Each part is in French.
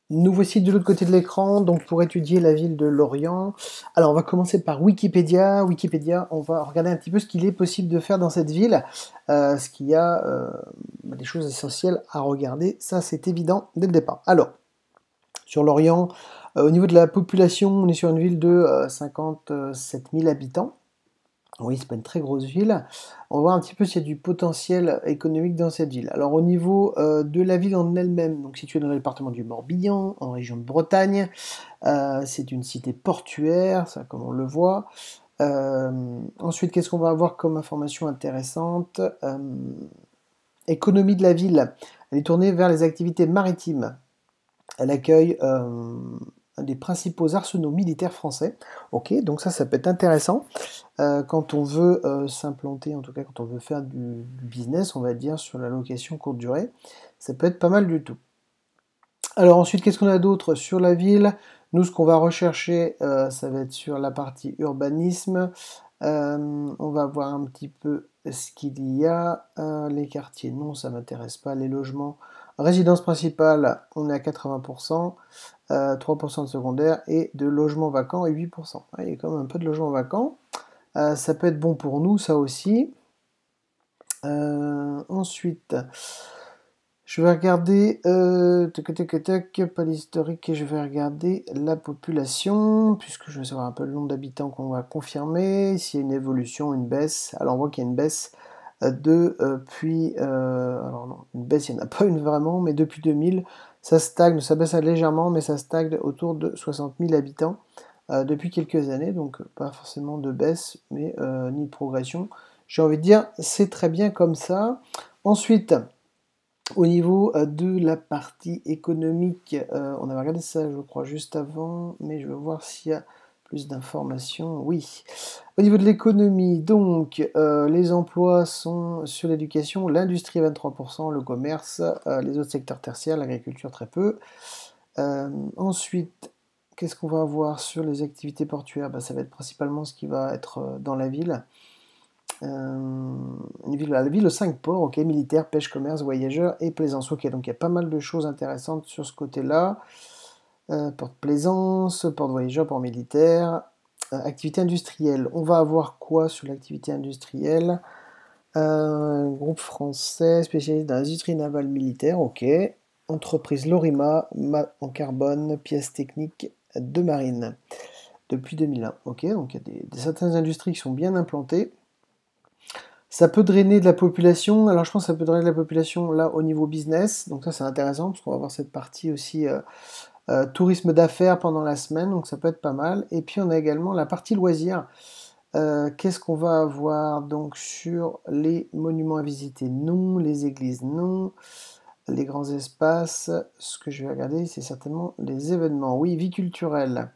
Nous voici de l'autre côté de l'écran, donc pour étudier la ville de Lorient. Alors on va commencer par Wikipédia. Wikipédia, on va regarder un petit peu ce qu'il est possible de faire dans cette ville, ce qu'il y a des choses essentielles à regarder, ça c'est évident dès le départ. Alors, sur Lorient, au niveau de la population, on est sur une ville de 57 000 habitants. Oui, c'est pas une très grosse ville. On va voir un petit peu s'il y a du potentiel économique dans cette ville. Alors au niveau de la ville en elle-même, donc située dans le département du Morbihan, en région de Bretagne, c'est une cité portuaire, ça comme on le voit. Ensuite, qu'est-ce qu'on va avoir comme information intéressante? Économie de la ville, elle est tournée vers les activités maritimes. Elle accueille un des principaux arsenaux militaires français. Ok, donc ça peut être intéressant. Quand on veut s'implanter, en tout cas quand on veut faire du business, on va dire, sur la location courte durée, ça peut être pas mal du tout. Alors ensuite, qu'est-ce qu'on a d'autre sur la ville? Nous, ce qu'on va rechercher, ça va être sur la partie urbanisme. On va voir un petit peu ce qu'il y a. Les quartiers, non, ça m'intéresse pas. Les logements, résidence principale, on est à 80%. 3% de secondaire et de logements vacants et 8%. Ouais, il y a quand même un peu de logements vacants. Ça peut être bon pour nous, ça aussi. Ensuite, je vais regarder, pas l'historique, et je vais regarder la population, puisque je veux savoir un peu le nombre d'habitants qu'on va confirmer, s'il y a une évolution, une baisse. Alors on voit qu'il y a une baisse alors non, une baisse, il n'y en a pas une vraiment, mais depuis 2000, ça stagne, ça baisse légèrement, mais ça stagne autour de 60 000 habitants depuis quelques années, donc pas forcément de baisse, mais ni de progression. J'ai envie de dire, c'est très bien comme ça. Ensuite, au niveau de la partie économique, on avait regardé ça, je crois, juste avant, mais je vais voir s'il y a plus d'informations. Oui. Au niveau de l'économie, donc, les emplois sont sur l'éducation, l'industrie 23%, le commerce, les autres secteurs tertiaires, l'agriculture très peu. Ensuite, qu'est-ce qu'on va avoir sur les activités portuaires? Ça va être principalement ce qui va être dans la ville. La ville aux 5 ports, ok, militaire, pêche, commerce, voyageurs et plaisance. Ok, donc il y a pas mal de choses intéressantes sur ce côté-là. Port de plaisance, port de voyageurs, port militaire. Activité industrielle. On va avoir quoi sur l'activité industrielle? Groupe français spécialisé dans l'industrie navale militaire, ok. Entreprise Lorima, en carbone, pièces techniques de marine. Depuis 2001, ok. Donc il y a certaines industries qui sont bien implantées. Ça peut drainer de la population. Alors je pense que ça peut drainer de la population là au niveau business. Donc ça c'est intéressant parce qu'on va avoir cette partie aussi tourisme d'affaires pendant la semaine. Donc ça peut être pas mal. Et puis on a également la partie loisirs. Qu'est-ce qu'on va avoir donc sur les monuments à visiter? Non. Les églises? Non. Les grands espaces? Ce que je vais regarder c'est certainement les événements. Oui, vie culturelle.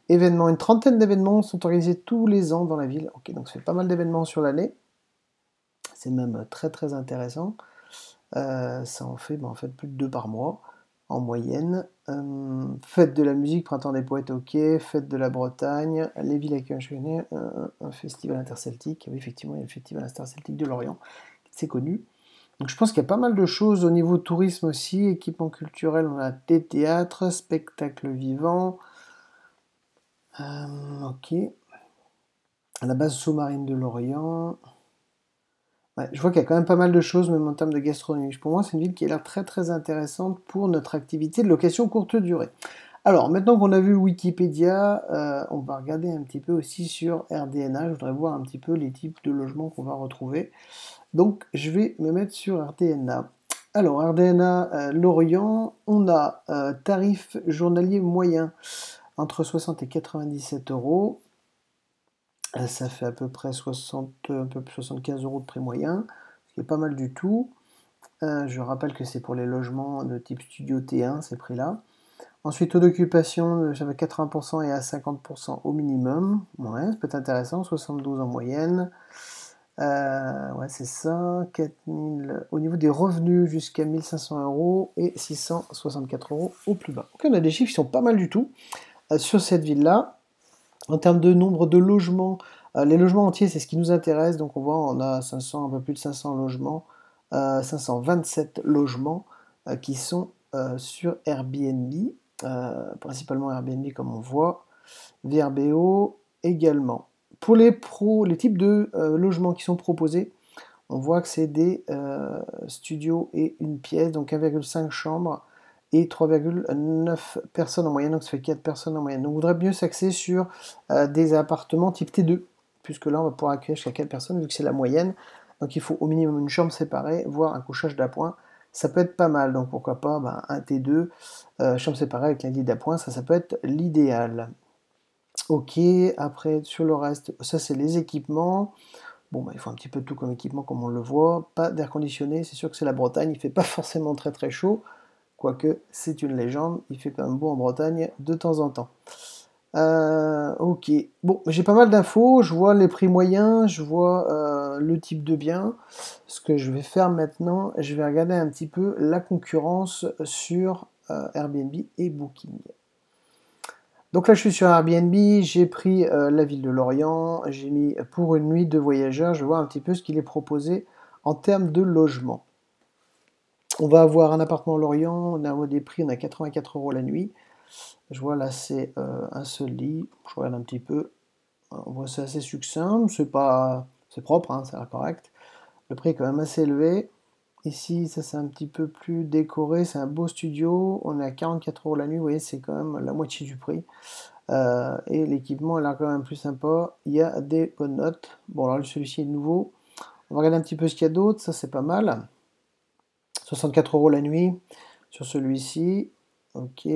Événements. Une trentaine d'événements sont organisés tous les ans dans la ville. Ok, donc ça fait pas mal d'événements sur l'année. C'est même très très intéressant. Ça en fait, en fait plus de 2 par mois en moyenne. Fête de la musique, printemps des poètes, ok. Fête de la Bretagne, les villes accueillent chaque année un festival interceltique. Oui, effectivement, il y a le festival interceltique de Lorient, c'est connu. Donc je pense qu'il y a pas mal de choses au niveau tourisme aussi, équipement culturel, on a des théâtres, spectacles vivants. Ok. À la base sous-marine de Lorient. Ouais, je vois qu'il y a quand même pas mal de choses, même en termes de gastronomie. Pour moi, c'est une ville qui a l'air très très intéressante pour notre activité de location courte durée. Alors, maintenant qu'on a vu Wikipédia, on va regarder un petit peu aussi sur RDNA. Je voudrais voir un petit peu les types de logements qu'on va retrouver. Donc, je vais me mettre sur RDNA. Alors, RDNA Lorient, on a tarif journalier moyen entre 60 et 97 euros. Ça fait à peu près 60, un peu plus 75 euros de prix moyen, ce qui est pas mal du tout. Je rappelle que c'est pour les logements de type studio T1, ces prix-là. Ensuite, taux d'occupation, j'avais 80% et à 50% au minimum. Ouais, ça peut être intéressant, 72 en moyenne. Ouais, c'est ça. 4000. Au niveau des revenus, jusqu'à 1500 euros et 664 euros au plus bas. Ok, on a des chiffres qui sont pas mal du tout sur cette ville-là. En termes de nombre de logements, les logements entiers, c'est ce qui nous intéresse. Donc on voit, on a 500, un peu plus de 500 logements, 527 logements qui sont sur Airbnb. principalement Airbnb comme on voit, VRBO également. Pour les types de logements qui sont proposés, on voit que c'est des studios et une pièce, donc 1,5 chambres et 3,9 personnes en moyenne, donc ça fait 4 personnes en moyenne. Donc on voudrait mieux s'axer sur des appartements type T2, puisque là on va pouvoir accueillir jusqu'à 4 personnes, vu que c'est la moyenne. Donc il faut au minimum une chambre séparée, voire un couchage d'appoint. Ça peut être pas mal, donc pourquoi pas un T2, chambre séparée avec un lit d'appoint, ça peut être l'idéal. Ok, après sur le reste, ça c'est les équipements. Bon, il faut un petit peu de tout comme équipement, comme on le voit. Pas d'air conditionné, c'est sûr que c'est la Bretagne, il fait pas forcément très très chaud, quoique c'est une légende, il fait quand même beau en Bretagne de temps en temps. Ok, bon, j'ai pas mal d'infos, je vois les prix moyens, je vois le type de bien. Ce que je vais faire maintenant, je vais regarder un petit peu la concurrence sur Airbnb et Booking. Donc là, je suis sur Airbnb, j'ai pris la ville de Lorient, j'ai mis pour une nuit de voyageurs, je vais voir un petit peu ce qu'il est proposé en termes de logement. On va avoir un appartement à Lorient, on a des prix, on a 84 € la nuit. Je vois là, c'est un seul lit, je regarde un petit peu, on voit c'est assez succinct, c'est propre, hein, ça a l'air correct. Le prix est quand même assez élevé. Ici, ça c'est un petit peu plus décoré, c'est un beau studio, on est à 44 € la nuit, vous voyez, c'est quand même la moitié du prix. Et l'équipement a l'air quand même plus sympa. Il y a des bonnes notes. Bon, alors celui-ci est nouveau. On va regarder un petit peu ce qu'il y a d'autre. Ça, c'est pas mal. 64 € la nuit sur celui-ci. Ok.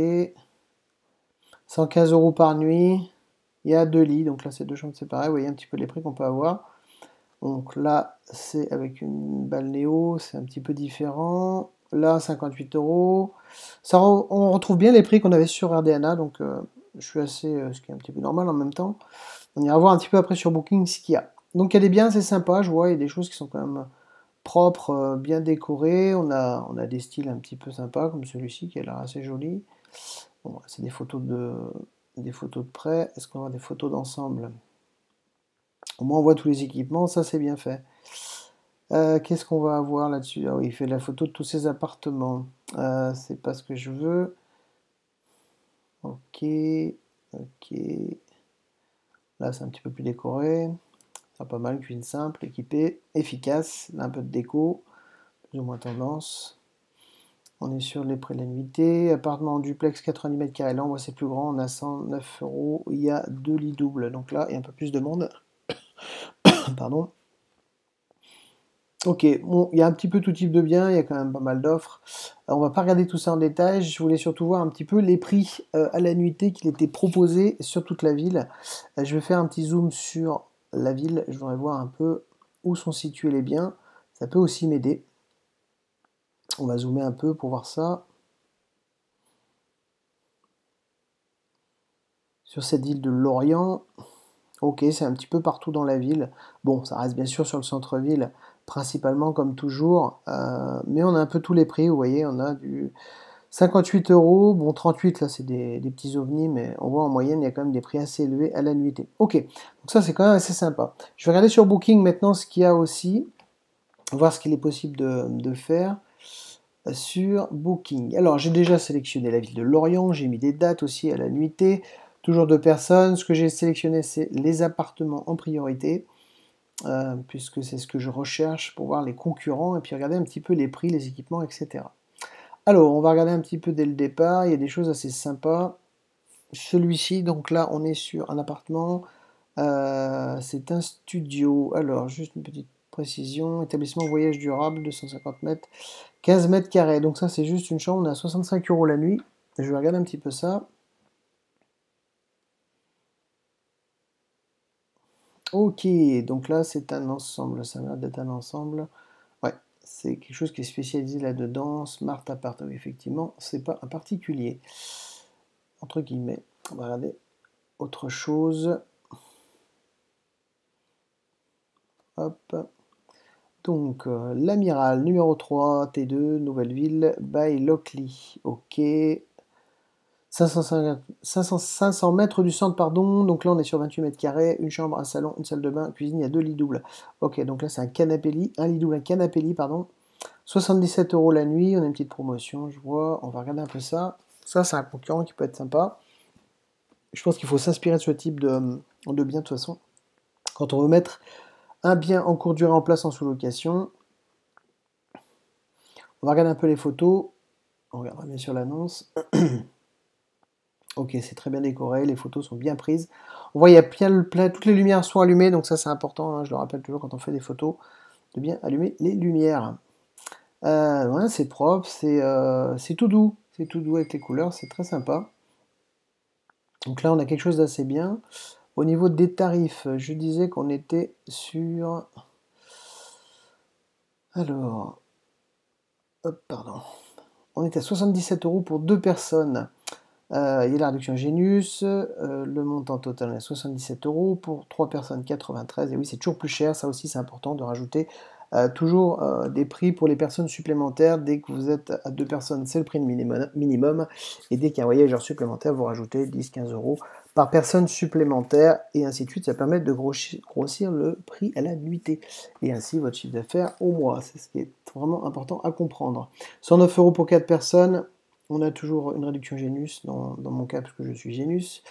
115 € par nuit. Il y a deux lits. Donc là, c'est deux chambres séparées. Vous voyez un petit peu les prix qu'on peut avoir. Donc là, c'est avec une balnéo. C'est un petit peu différent. Là, 58 €. On retrouve bien les prix qu'on avait sur RDNA. Donc, je suis assez, ce qui est un petit peu normal en même temps. On ira voir un petit peu après sur Booking ce qu'il y a. Donc il y a des biens assez sympas, je vois, il y a des choses qui sont quand même propres, bien décorées. On a des styles un petit peu sympas, comme celui-ci qui a l'air assez joli. Bon, c'est des photos de près. Est-ce qu'on va avoir des photos d'ensemble? Au moins on voit tous les équipements, ça c'est bien fait. Qu'est-ce qu'on va avoir là-dessus? Ah oui, il fait la photo de tous ses appartements. C'est pas ce que je veux. Ok, ok. Là c'est un petit peu plus décoré. Pas mal, cuisine simple, équipée, efficace, un peu de déco, plus ou moins tendance. On est sur les prix de la nuitée. Appartement en duplex 90 mètres carrés. Là, on voit c'est plus grand. On a 109 €. Il y a deux lits doubles. Donc là, il y a un peu plus de monde. Pardon. Ok, bon, il y a un petit peu tout type de biens. Il y a quand même pas mal d'offres. On va pas regarder tout ça en détail. Je voulais surtout voir un petit peu les prix à la nuitée qu'il était proposé sur toute la ville. Je vais faire un petit zoom sur la ville. Je voudrais voir un peu où sont situés les biens. Ça peut aussi m'aider. On va zoomer un peu pour voir ça. Sur cette ville de Lorient, ok, c'est un petit peu partout dans la ville. Bon, ça reste bien sûr sur le centre-ville, principalement comme toujours, mais on a un peu tous les prix, vous voyez, on a du 58 €, bon 38 là c'est des petits ovnis, mais on voit en moyenne il y a quand même des prix assez élevés à la nuitée. Ok, donc ça c'est quand même assez sympa. Je vais regarder sur Booking maintenant ce qu'il y a aussi, voir ce qu'il est possible de faire sur Booking. Alors j'ai déjà sélectionné la ville de Lorient, j'ai mis des dates aussi à la nuitée, toujours deux personnes. Ce que j'ai sélectionné c'est les appartements en priorité, puisque c'est ce que je recherche pour voir les concurrents et puis regarder un petit peu les prix, les équipements, etc. Alors on va regarder un petit peu dès le départ, il y a des choses assez sympas. Celui-ci, donc là on est sur un appartement, c'est un studio. Alors juste une petite précision, établissement voyage durable, 250 mètres, 15 mètres carrés. Donc ça c'est juste une chambre, on a 65 € la nuit. Je vais regarder un petit peu ça. Ok, donc là c'est un ensemble, ça a l'air d'être un ensemble. Ouais, c'est quelque chose qui est spécialisé là-dedans. Smart Apart, oui, effectivement, c'est pas un particulier. Entre guillemets, on va regarder autre chose. Hop. Donc, l'Amiral numéro 3, T2, Nouvelle-Ville, by Lockley. Ok. 500 mètres du centre, pardon. Donc là, on est sur 28 mètres carrés, une chambre, un salon, une salle de bain, cuisine, il y a deux lits doubles. Ok, donc là, c'est un canapé-lit, un lit double, un canapé-lit, pardon. 77 € la nuit, on a une petite promotion, je vois. On va regarder un peu ça. Ça, c'est un concurrent qui peut être sympa. Je pense qu'il faut s'inspirer de ce type de bien de toute façon. Quand on veut mettre un bien en courte durée en place en sous-location, on va regarder un peu les photos. On regardera bien sûr l'annonce. Ok, c'est très bien décoré, les photos sont bien prises. On voit il y a toutes les lumières sont allumées, donc ça c'est important, hein, je le rappelle toujours quand on fait des photos, de bien allumer les lumières. Ouais, c'est propre, c'est tout doux avec les couleurs, c'est très sympa. Donc là on a quelque chose d'assez bien. Au niveau des tarifs, je disais qu'on était sur... Alors, hop, pardon. On était à 77 € pour 2 personnes. Il y a la réduction Genius, le montant total est 77 € pour 3 personnes 93. Et oui, c'est toujours plus cher, ça aussi c'est important de rajouter toujours des prix pour les personnes supplémentaires. Dès que vous êtes à 2 personnes, c'est le prix minimum. Et dès qu'il y a un voyageur supplémentaire, vous rajoutez 10-15 € par personne supplémentaire. Et ainsi de suite, ça permet de grossir le prix à la nuitée. Et ainsi votre chiffre d'affaires au mois. C'est ce qui est vraiment important à comprendre. 109 € pour 4 personnes. On a toujours une réduction Genius, dans mon cas, parce que je suis Genius.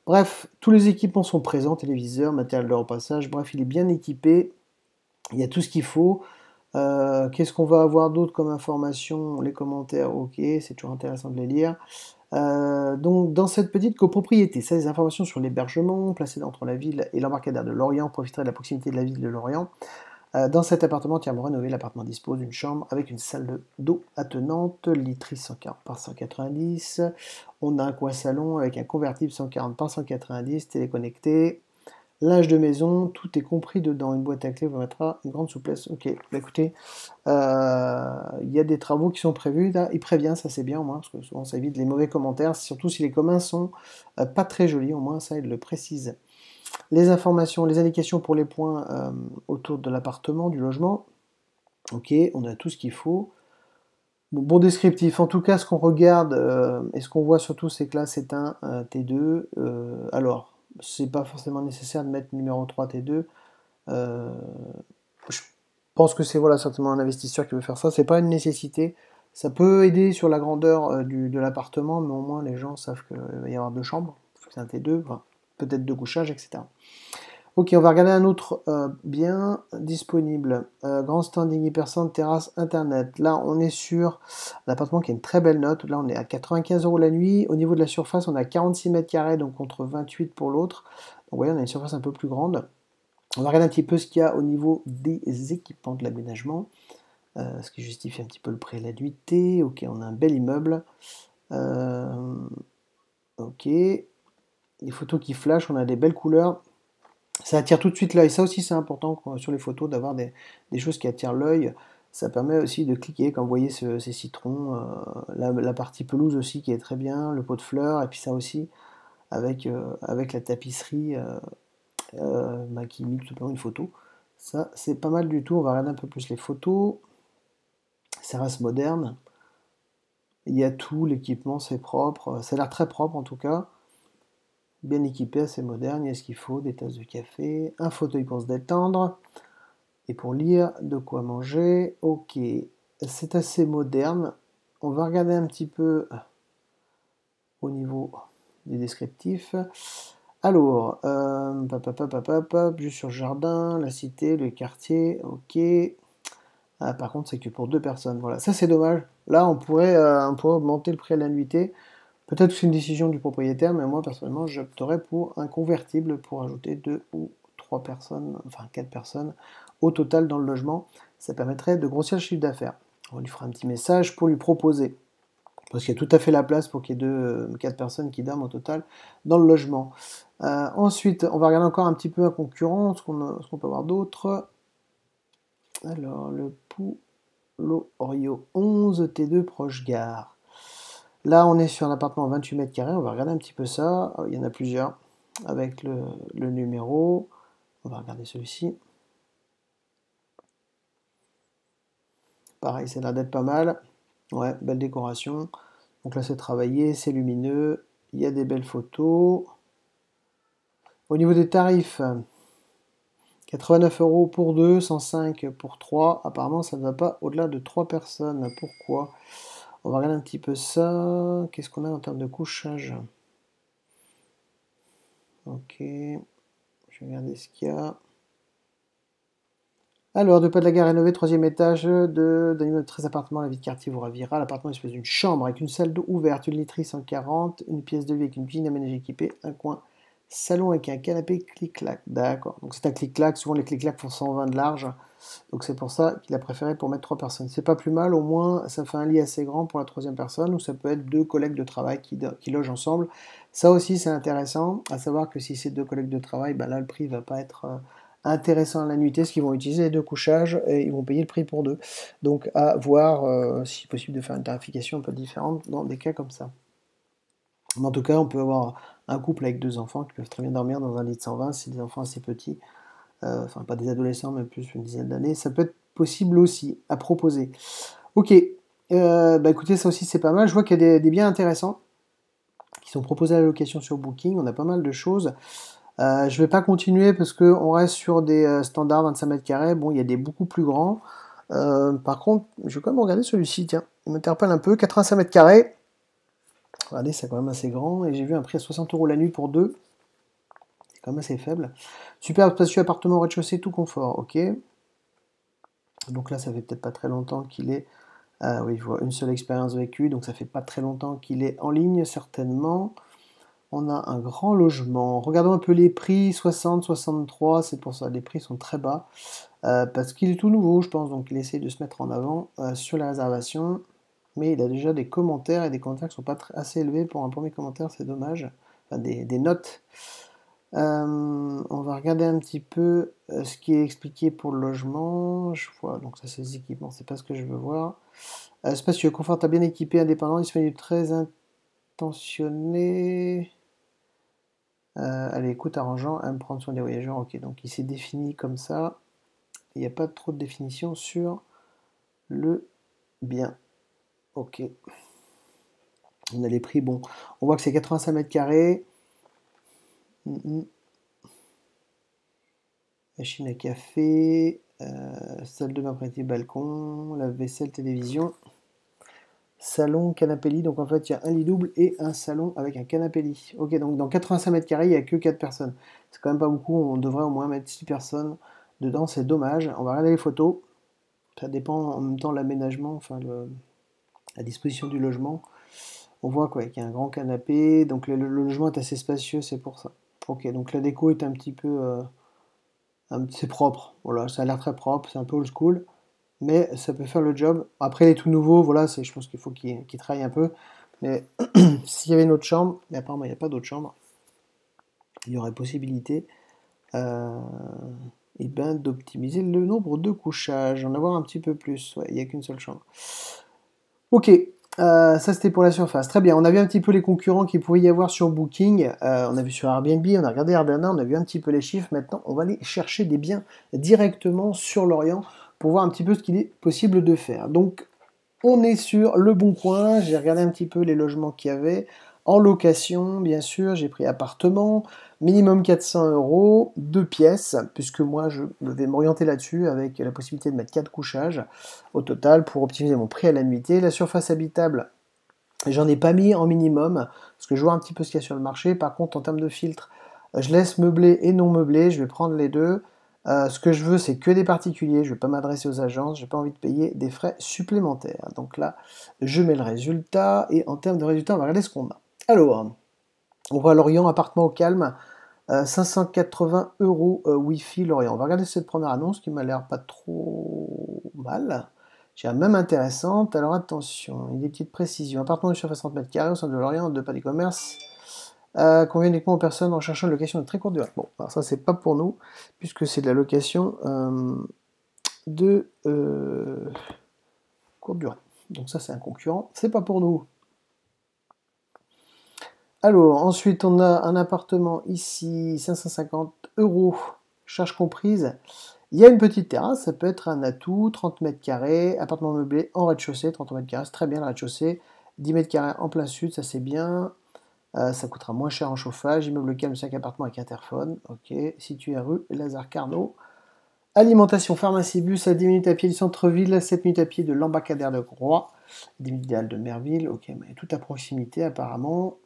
Bref, tous les équipements sont présents, téléviseur, matériel de repassage, bref, il est bien équipé, il y a tout ce qu'il faut. Qu'est-ce qu'on va avoir d'autre comme information? Les commentaires, ok, c'est toujours intéressant de les lire. Donc, dans cette petite copropriété, ça, les informations sur l'hébergement, placé entre la ville et l'embarcadère de Lorient, profiterait de la proximité de la ville de Lorient. Dans cet appartement entièrement rénové, l'appartement dispose d'une chambre avec une salle d'eau attenante, literie 140 par 190. On a un coin salon avec un convertible 140 par 190, téléconnecté. Linge de maison, tout est compris dedans. Une boîte à clés vous mettra une grande souplesse. Ok, bah écoutez, il y a des travaux qui sont prévus. Là, il prévient, ça c'est bien au moins, parce que souvent ça évite les mauvais commentaires, surtout si les communs sont pas très jolis, au moins ça il le précise. Les informations, les indications pour les points autour de l'appartement, du logement. Ok, on a tout ce qu'il faut. Bon descriptif, en tout cas ce qu'on regarde et ce qu'on voit surtout c'est que là c'est un T2. Alors, c'est pas forcément nécessaire de mettre numéro 3 T2. Je pense que c'est voilà, certainement un investisseur qui veut faire ça. C'est pas une nécessité. Ça peut aider sur la grandeur de l'appartement, mais au moins les gens savent qu'il va y avoir 2 chambres. C'est un T2, enfin, peut-être 2 couchages, etc. Ok, on va regarder un autre bien disponible. Grand standing hypercentre, terrasse, internet. Là, on est sur un appartement qui a une très belle note. Là, on est à 95 € la nuit. Au niveau de la surface, on a 46 mètres carrés, donc contre 28 pour l'autre. Donc, vous voyez, on a une surface un peu plus grande. On va regarder un petit peu ce qu'il y a au niveau des équipements de l'aménagement. Ce qui justifie un petit peu le prix et la nuitée. Ok, on a un bel immeuble. Ok. Les photos qui flashent, on a des belles couleurs. Ça attire tout de suite l'œil. Ça aussi, c'est important sur les photos d'avoir des choses qui attirent l'œil. Ça permet aussi de cliquer quand vous voyez ces citrons. La partie pelouse aussi qui est très bien, le pot de fleurs, et puis ça aussi avec la tapisserie qui imite tout simplement une photo. Ça, c'est pas mal du tout. On va regarder un peu plus les photos. Ça reste moderne. Il y a tout, l'équipement, c'est propre. Ça a l'air très propre en tout cas. Bien équipé, assez moderne. Il y a ce qu'il faut, des tasses de café, un fauteuil pour se détendre. Et pour lire, de quoi manger. Ok, c'est assez moderne. On va regarder un petit peu au niveau des descriptifs. Alors, juste sur le jardin, la cité, le quartier, ok. Ah, par contre, c'est que pour 2 personnes. Voilà, ça c'est dommage. Là, on pourrait augmenter le prix à la nuitée. Peut-être que c'est une décision du propriétaire, mais moi personnellement, j'opterais pour un convertible pour ajouter 2 ou 3 personnes, enfin 4 personnes au total dans le logement. Ça permettrait de grossir le chiffre d'affaires. On lui fera un petit message pour lui proposer. Parce qu'il y a tout à fait la place pour qu'il y ait 4 personnes qui dorment au total dans le logement. Ensuite, on va regarder encore un petit peu un concurrent, ce qu'on peut avoir d'autre. Alors, le Poulo Orio 11 T2 proche gare. Là, on est sur un appartement 28 mètres carrés. On va regarder un petit peu ça. Il y en a plusieurs avec le numéro. On va regarder celui-ci. Pareil, ça a l'air d'être pas mal. Ouais, belle décoration. Donc là, c'est travaillé, c'est lumineux. Il y a des belles photos. Au niveau des tarifs, 89 € pour 2, 105 pour 3. Apparemment, ça ne va pas au-delà de 3 personnes. Pourquoi? On va regarder un petit peu ça. Qu'est-ce qu'on a en termes de couchage? Ok. Je vais regarder ce qu'il y a. Alors, deux pas de la gare rénové, troisième étage d'un immeuble de 13 appartements, la vie de quartier vous ravira. L'appartement dispose d'une chambre avec une salle d'eau ouverte, une literie 140, une pièce de vie avec une cuisine aménagée équipée, un coin salon avec un canapé clic-clac. D'accord. Donc c'est un clic-clac. Souvent les clic-clac font 120 de large. Donc c'est pour ça qu'il a préféré pour mettre 3 personnes. C'est pas plus mal, au moins ça fait un lit assez grand pour la troisième personne, ou ça peut être deux collègues de travail qui logent ensemble. Ça aussi c'est intéressant, à savoir que si c'est deux collègues de travail, ben là le prix va pas être intéressant à la nuitée, parce qu'ils vont utiliser les deux couchages et ils vont payer le prix pour deux. Donc à voir si possible de faire une tarification un peu différente dans des cas comme ça. Mais en tout cas, on peut avoir un couple avec deux enfants qui peuvent très bien dormir dans un lit de 120, si c'est des enfants assez petits. Enfin pas des adolescents, mais plus une dizaine d'années, ça peut être possible aussi à proposer. Ok, bah écoutez, ça aussi c'est pas mal. Je vois qu'il y a des biens intéressants qui sont proposés à la location sur Booking. On a pas mal de choses. Je vais pas continuer parce qu'on reste sur des standards 25 mètres carrés. Bon, il y a des beaucoup plus grands. Par contre, je vais quand même regarder celui-ci. Tiens, il m'interpelle un peu. 85 mètres carrés. Regardez, c'est quand même assez grand. Et j'ai vu un prix à 60 € la nuit pour deux. C'est quand même assez faible. Super spacieux appartement au rez-de-chaussée, tout confort. Ok. Donc là, ça fait peut-être pas très longtemps qu'il est. Oui, je vois une seule expérience vécue, donc ça fait pas très longtemps qu'il est en ligne, certainement. On a un grand logement. Regardons un peu les prix, 60, 63, c'est pour ça, les prix sont très bas. Parce qu'il est tout nouveau, je pense, donc il essaie de se mettre en avant sur les réservations. Mais il a déjà des commentaires, et des commentaires qui sont pas assez élevés pour un premier commentaire, c'est dommage. Enfin, des notes. On va regarder un petit peu ce qui est expliqué pour le logement. Je vois, donc ça c'est les équipements, c'est pas ce que je veux voir. Spacieux, confortable, bien équipé, indépendant, disponible, très intentionné. Allez, écoute, arrangeant, aime prendre soin des voyageurs. Ok, donc il s'est défini comme ça. Il n'y a pas trop de définition sur le bien. Ok. On a les prix, bon. On voit que c'est 85 mètres carrés. Machine à café, salle de bain privée, balcon, lave-vaisselle, télévision, salon, canapé lit. Donc en fait, il y a un lit double et un salon avec un canapé lit. Ok, donc dans 85 mètres carrés, il n'y a que 4 personnes. C'est quand même pas beaucoup, on devrait au moins mettre 6 personnes dedans, c'est dommage. On va regarder les photos. Ça dépend en même temps de l'aménagement, enfin la disposition du logement. On voit quoi, qu'il y a un grand canapé, donc le logement est assez spacieux, c'est pour ça. Ok, donc la déco est un petit peu... c'est propre, voilà, ça a l'air très propre, c'est un peu old school, mais ça peut faire le job. Après, les tout nouveaux, voilà, je pense qu'il faut qu'ils travaillent un peu. Mais s'il y avait une autre chambre, mais apparemment il n'y a pas d'autre chambre, il y aurait possibilité et ben, d'optimiser le nombre de couchages, en avoir un petit peu plus. Ouais, il n'y a qu'une seule chambre. Ok, ça c'était pour la surface. Très bien, on a vu un petit peu les concurrents qu'il pouvait y avoir sur Booking. On a vu sur Airbnb, on a regardé Airbnb, on a vu un petit peu les chiffres. Maintenant, on va aller chercher des biens directement sur l'Orient pour voir un petit peu ce qu'il est possible de faire. Donc, on est sur Le Bon Coin. J'ai regardé un petit peu les logements qu'il y avait. En location, bien sûr, j'ai pris appartement, minimum 400 €, 2 pièces, puisque moi je vais m'orienter là-dessus avec la possibilité de mettre 4 couchages au total pour optimiser mon prix à la nuitée. La surface habitable, j'en ai pas mis en minimum, parce que je vois un petit peu ce qu'il y a sur le marché. Par contre, en termes de filtre, je laisse meublé et non meublé, je vais prendre les deux. Ce que je veux, c'est que des particuliers, je ne vais pas m'adresser aux agences, j'ai pas envie de payer des frais supplémentaires. Donc là, je mets le résultat, et en termes de résultat, on va regarder ce qu'on a. Alors, on voit Lorient, appartement au calme, 580 € Wi-Fi Lorient. On va regarder cette première annonce qui m'a l'air pas trop mal. J'ai même intéressante. Alors attention, il y a des petites précisions. Appartement de surface 30 mètres carrés au centre de Lorient, de pas des commerces. Convient uniquement aux personnes en cherchant une location de très courte durée. Bon, alors ça c'est pas pour nous, puisque c'est de la location de courte durée. Donc ça c'est un concurrent, c'est pas pour nous. Alors, ensuite, on a un appartement ici, 550 €, charge comprise. Il y a une petite terrasse, ça peut être un atout, 30 mètres carrés, appartement meublé en rez-de-chaussée, 30 mètres carrés, c'est très bien le rez-de-chaussée. 10 mètres carrés en plein sud, ça c'est bien. Ça coûtera moins cher en chauffage. Immeuble calme, 5 appartements avec interphone. Ok, situé à rue Lazare Carnot. Alimentation, pharmacie, bus à 10 minutes à pied du centre-ville, 7 minutes à pied de l'embarcadère de Groix. 10 minutes idéales de Merville, ok, mais tout à proximité apparemment.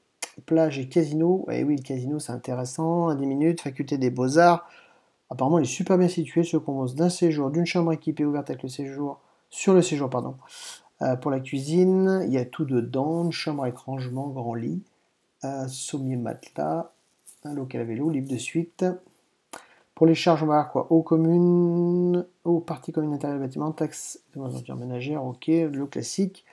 Plage et casino, et oui, le casino c'est intéressant, à 10 minutes, faculté des beaux-arts. Apparemment, il est super bien situé, se compose d'un séjour, d'une chambre équipée ouverte avec le séjour, sur le séjour, pardon. Pour la cuisine, il y a tout dedans, une chambre avec rangement, grand lit, sommier matelas, un local à vélo, libre de suite. Pour les charges, on va avoir quoi? Eau commune, eau partie commune intérieure du bâtiment, taxe ménagère, ok, l'eau classique.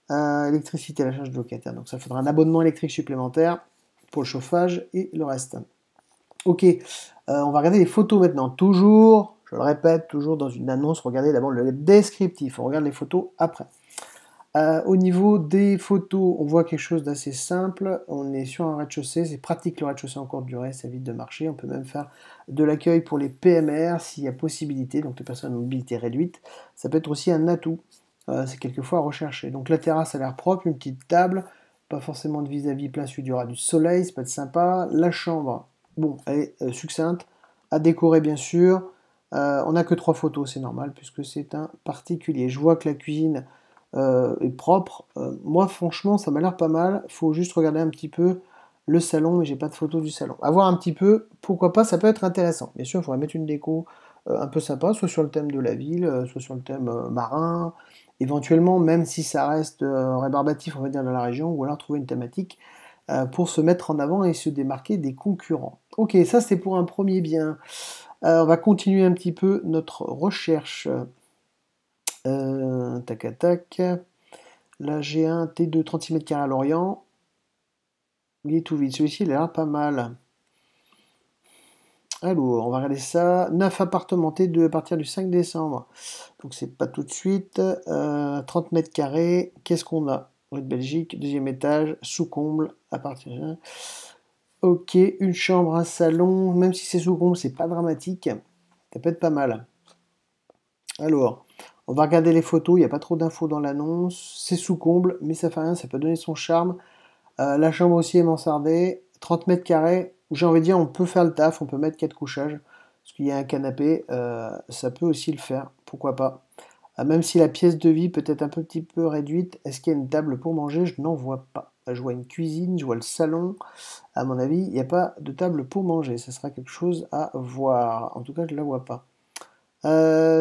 Électricité à la charge du locataire, donc ça faudra un abonnement électrique supplémentaire pour le chauffage et le reste. Ok, on va regarder les photos maintenant. Toujours, je le répète, toujours dans une annonce, regardez d'abord le descriptif, on regarde les photos après. Au niveau des photos, on voit quelque chose d'assez simple. On est sur un rez-de-chaussée, c'est pratique le rez-de-chaussée en courte durée, ça évite de marcher. On peut même faire de l'accueil pour les PMR s'il y a possibilité, donc les personnes à mobilité réduite. Ça peut être aussi un atout, c'est quelquefois à rechercher. Donc la terrasse a l'air propre, une petite table, pas forcément de vis-à-vis place où il y aura du soleil, ça peut être sympa. La chambre, bon, elle est succincte, à décorer bien sûr. On n'a que 3 photos, c'est normal puisque c'est un particulier. Je vois que la cuisine est propre. Moi, franchement, ça m'a l'air pas mal. Faut juste regarder un petit peu le salon, mais j'ai pas de photo du salon. À voir un petit peu, pourquoi pas, ça peut être intéressant. Bien sûr, il faudrait mettre une déco un peu sympa, soit sur le thème de la ville, soit sur le thème marin, éventuellement, même si ça reste rébarbatif, on va dire, dans la région, ou alors trouver une thématique pour se mettre en avant et se démarquer des concurrents. Ok, ça c'est pour un premier bien. On va continuer un petit peu notre recherche. Tac à tac. Là, j'ai un T2 36 mètres carrés à Lorient. Il est tout vide. Celui-ci, il a l'air pas mal. Alors, on va regarder ça. 9 appartements T2 à partir du 5 décembre. Donc, c'est pas tout de suite. 30 mètres carrés. Qu'est-ce qu'on a? Rue de Belgique, deuxième étage, sous comble, à partir de... Ok, une chambre, un salon. Même si c'est sous comble, c'est pas dramatique. Ça peut être pas mal. Alors, on va regarder les photos. Il n'y a pas trop d'infos dans l'annonce. C'est sous comble, mais ça fait rien. Ça peut donner son charme. La chambre aussi est mansardée, 30 mètres carrés. J'ai envie de dire, on peut faire le taf, on peut mettre 4 couchages. Parce qu'il y a un canapé, ça peut aussi le faire, pourquoi pas. Même si la pièce de vie peut être un petit peu réduite, est-ce qu'il y a une table pour manger? Je n'en vois pas. Je vois une cuisine, je vois le salon. À mon avis, il n'y a pas de table pour manger. Ce sera quelque chose à voir. En tout cas, je ne la vois pas.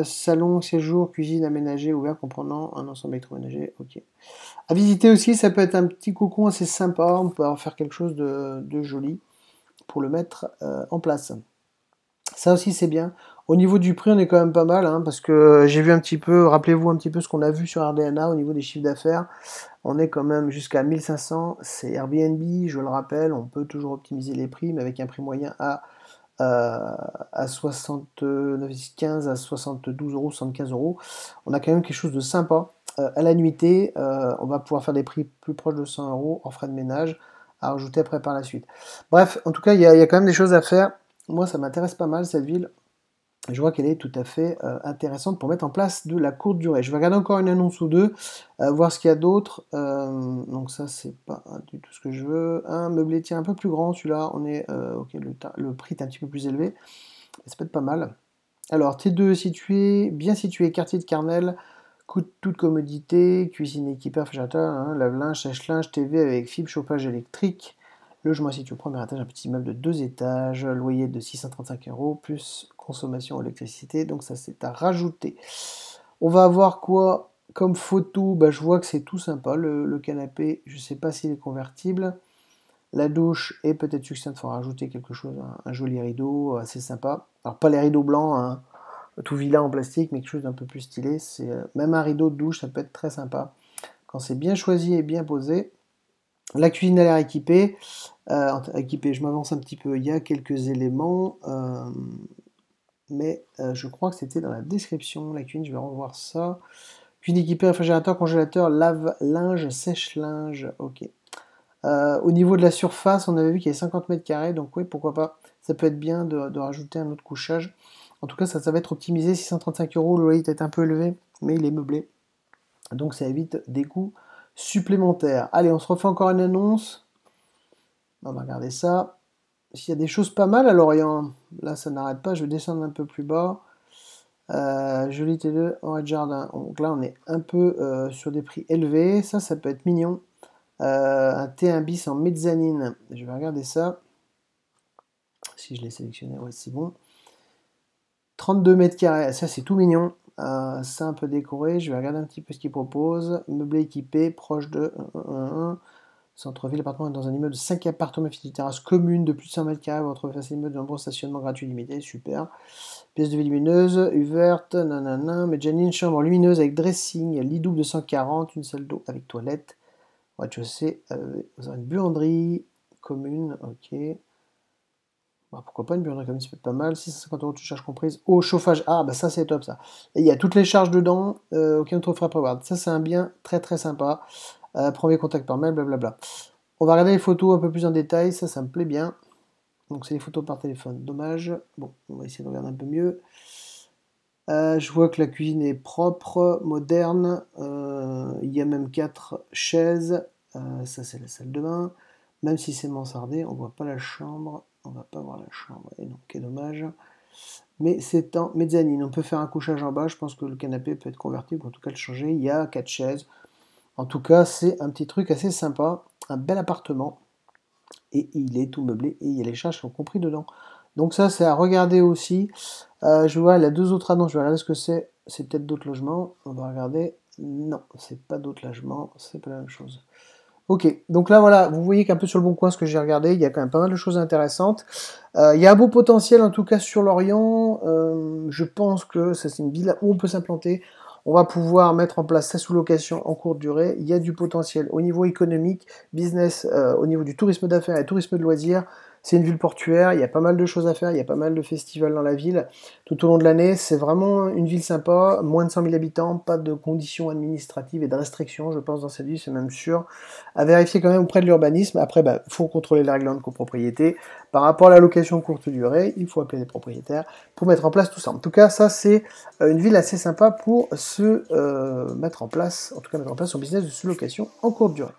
Salon, séjour, cuisine aménagée, ouvert, comprenant un ensemble électroménager. Ok. À visiter aussi, ça peut être un petit cocon assez sympa. On peut en faire quelque chose de joli pour le mettre en place. Ça aussi, c'est bien. Au niveau du prix, on est quand même pas mal, hein, parce que j'ai vu un petit peu, rappelez-vous un petit peu ce qu'on a vu sur RDNA au niveau des chiffres d'affaires. On est quand même jusqu'à 1500. C'est Airbnb, je le rappelle. On peut toujours optimiser les prix, mais avec un prix moyen à 79,15 à 72 euros, 75 euros. On a quand même quelque chose de sympa. À la nuitée, on va pouvoir faire des prix plus proches de 100 euros en frais de ménage à rajouter après par la suite. Bref, en tout cas, il y a quand même des choses à faire. Moi, ça m'intéresse pas mal cette ville. Je vois qu'elle est tout à fait intéressante pour mettre en place de la courte durée. Je vais regarder encore une annonce ou deux, voir ce qu'il y a d'autre. Donc ça, c'est pas du tout ce que je veux. Un meublé un peu plus grand, celui-là, on est... ok, le prix est un petit peu plus élevé. Ça peut être pas mal. Alors, T2 situé, bien situé, quartier de Carnel, toute commodité, cuisine équipée, réfrigérateur, hein, lave-linge, sèche-linge, TV avec fibre, chauffage électrique. Logement situé au premier étage, un petit immeuble de 2 étages, loyer de 635 euros, plus consommation électricité, donc ça c'est à rajouter. On va avoir quoi comme photo? Bah, je vois que c'est tout sympa, le canapé, je ne sais pas s'il est convertible. La douche est peut-être succincte, il faut rajouter quelque chose, un joli rideau assez sympa. Alors pas les rideaux blancs, hein, tout vilain en plastique, mais quelque chose d'un peu plus stylé. Même un rideau de douche, ça peut être très sympa. Quand c'est bien choisi et bien posé. La cuisine a l'air équipée. Je m'avance un petit peu, il y a quelques éléments, mais je crois que c'était dans la description. La cuisine, je vais revoir ça. Cuisine équipée, réfrigérateur, congélateur, lave-linge, sèche-linge, ok. Au niveau de la surface, on avait vu qu'il y avait 50 mètres carrés, donc oui, pourquoi pas. Ça peut être bien de rajouter un autre couchage. En tout cas, ça va être optimisé, 635 euros, le loyer est un peu élevé, mais il est meublé. Donc ça évite des coûts supplémentaires. Allez, on se refait encore une annonce. On va regarder ça. S'il y a des choses pas mal à Lorient, là ça n'arrête pas, je vais descendre un peu plus bas. Joli T2, en jardin. Donc là, on est un peu sur des prix élevés. Ça peut être mignon. Un T1 bis en mezzanine. Je vais regarder ça. Si je l'ai sélectionné, ouais, c'est bon. 32 mètres carrés, ça c'est tout mignon. Ça un peu décoré. Je vais regarder un petit peu ce qu'il propose. Meublé équipé, proche de centre-ville, appartement dans un immeuble de 5 appartements, une terrasse commune de plus de 100 mètres carrés. Vous retrouvez facilement de nombreux stationnements gratuits limités. Super. Pièce de vie lumineuse, ouverte, nanana. Mezzanine, chambre lumineuse avec dressing, lit double de 140, une salle d'eau avec toilette. Rez-de-chaussée, vous aurez une buanderie commune, ok. Bah, pourquoi pas une buanderie commune, ça peut être pas mal. 650 € de charge comprise. Eau, chauffage, ah bah ça c'est top ça. Et il y a toutes les charges dedans, aucun autre frais à prévoir. Ça c'est un bien très très sympa. Premier contact par mail, blablabla. On va regarder les photos un peu plus en détail, ça me plaît bien. Donc c'est les photos par téléphone, dommage. Bon, on va essayer de regarder un peu mieux. Je vois que la cuisine est propre, moderne. Il y a même 4 chaises. Ça c'est la salle de bain. Même si c'est mansardé, on voit pas la chambre. On va pas voir la chambre. Et donc, quel dommage. Mais c'est en mezzanine. On peut faire un couchage en bas. Je pense que le canapé peut être convertible, en tout cas le changer. Il y a 4 chaises. En tout cas, c'est un petit truc assez sympa. Un bel appartement. Et il est tout meublé. Et il y a les charges qui sont compris dedans. Donc ça, c'est à regarder aussi. Je vois, il y a 2 autres annonces. Je vais regarder ce que c'est. C'est peut-être d'autres logements. On va regarder. Non, c'est pas d'autres logements. C'est pas la même chose. Ok, donc là voilà, vous voyez qu'un peu sur le bon coin ce que j'ai regardé, il y a quand même pas mal de choses intéressantes. Il y a un beau potentiel en tout cas sur l'Orient. Je pense que c'est une ville où on peut s'implanter. On va pouvoir mettre en place sa sous-location en courte durée. Il y a du potentiel au niveau économique, business, au niveau du tourisme d'affaires et tourisme de loisirs. C'est une ville portuaire, il y a pas mal de choses à faire, il y a pas mal de festivals dans la ville tout au long de l'année. C'est vraiment une ville sympa, moins de 100 000 habitants, pas de conditions administratives et de restrictions, je pense, dans cette ville, c'est même sûr. À vérifier quand même auprès de l'urbanisme. Après, il faut contrôler les règlements de copropriété. Par rapport à la location courte durée, il faut appeler les propriétaires pour mettre en place tout ça. En tout cas, ça, c'est une ville assez sympa pour se mettre en place, en tout cas mettre en place son business de sous-location en courte durée.